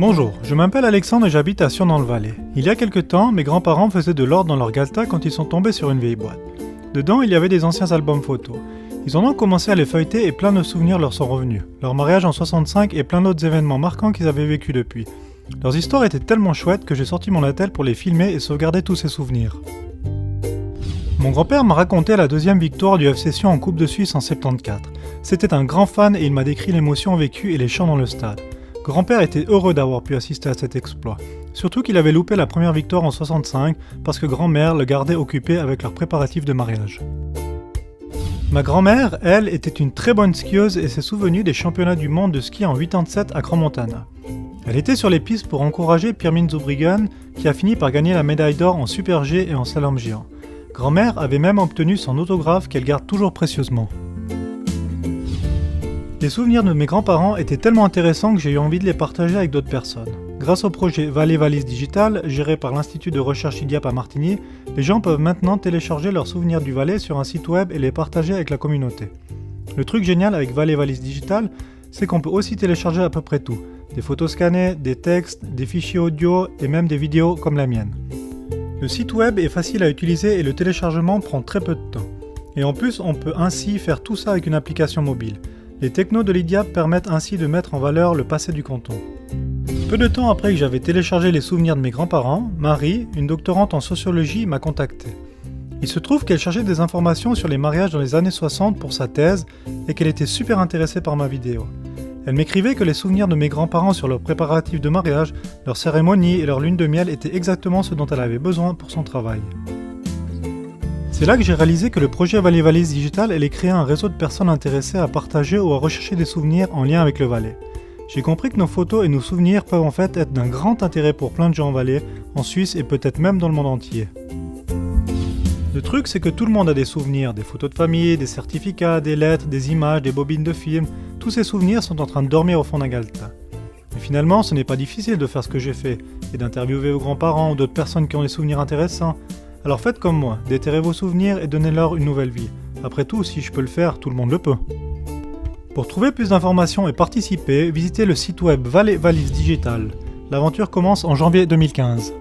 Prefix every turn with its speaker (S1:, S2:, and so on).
S1: Bonjour, je m'appelle Alexandre et j'habite à Sion dans le Valais. Il y a quelque temps, mes grands-parents faisaient de l'ordre dans leur Galta quand ils sont tombés sur une vieille boîte. Dedans, il y avait des anciens albums photos. Ils en ont commencé à les feuilleter et plein de souvenirs leur sont revenus. Leur mariage en 65 et plein d'autres événements marquants qu'ils avaient vécu depuis. Leurs histoires étaient tellement chouettes que j'ai sorti mon attel pour les filmer et sauvegarder tous ces souvenirs. Mon grand-père m'a raconté la deuxième victoire du FC Sion en Coupe de Suisse en 74. C'était un grand fan et il m'a décrit l'émotion vécue et les chants dans le stade. Grand-père était heureux d'avoir pu assister à cet exploit. Surtout qu'il avait loupé la première victoire en 65 parce que grand-mère le gardait occupé avec leurs préparatifs de mariage. Ma grand-mère, elle, était une très bonne skieuse et s'est souvenue des championnats du monde de ski en 87 à Crans-Montana. Elle était sur les pistes pour encourager Pirmin Zurbriggen qui a fini par gagner la médaille d'or en Super G et en slalom géant. Grand-mère avait même obtenu son autographe qu'elle garde toujours précieusement. Les souvenirs de mes grands-parents étaient tellement intéressants que j'ai eu envie de les partager avec d'autres personnes. Grâce au projet Valais Valise Digital, géré par l'Institut de recherche IDIAP à Martigny, les gens peuvent maintenant télécharger leurs souvenirs du Valais sur un site web et les partager avec la communauté. Le truc génial avec Valais Valise Digital, c'est qu'on peut aussi télécharger à peu près tout. Des photos scannées, des textes, des fichiers audio et même des vidéos comme la mienne. Le site web est facile à utiliser et le téléchargement prend très peu de temps. Et en plus, on peut ainsi faire tout ça avec une application mobile. Les technos de l'IDIAP permettent ainsi de mettre en valeur le passé du canton. Peu de temps après que j'avais téléchargé les souvenirs de mes grands-parents, Marie, une doctorante en sociologie, m'a contacté. Il se trouve qu'elle cherchait des informations sur les mariages dans les années 60 pour sa thèse et qu'elle était super intéressée par ma vidéo. Elle m'écrivait que les souvenirs de mes grands-parents sur leurs préparatifs de mariage, leurs cérémonies et leur lune de miel étaient exactement ce dont elle avait besoin pour son travail. C'est là que j'ai réalisé que le projet Valais Valise Digital allait créer un réseau de personnes intéressées à partager ou à rechercher des souvenirs en lien avec le Valais. J'ai compris que nos photos et nos souvenirs peuvent en fait être d'un grand intérêt pour plein de gens en Valais, en Suisse et peut-être même dans le monde entier. Le truc, c'est que tout le monde a des souvenirs, des photos de famille, des certificats, des lettres, des images, des bobines de films. Tous ces souvenirs sont en train de dormir au fond d'un Galta. Mais finalement, ce n'est pas difficile de faire ce que j'ai fait, et d'interviewer vos grands-parents ou d'autres personnes qui ont des souvenirs intéressants. Alors faites comme moi, déterrez vos souvenirs et donnez-leur une nouvelle vie. Après tout, si je peux le faire, tout le monde le peut. Pour trouver plus d'informations et participer, visitez le site web Valais Valise Digital. L'aventure commence en janvier 2015.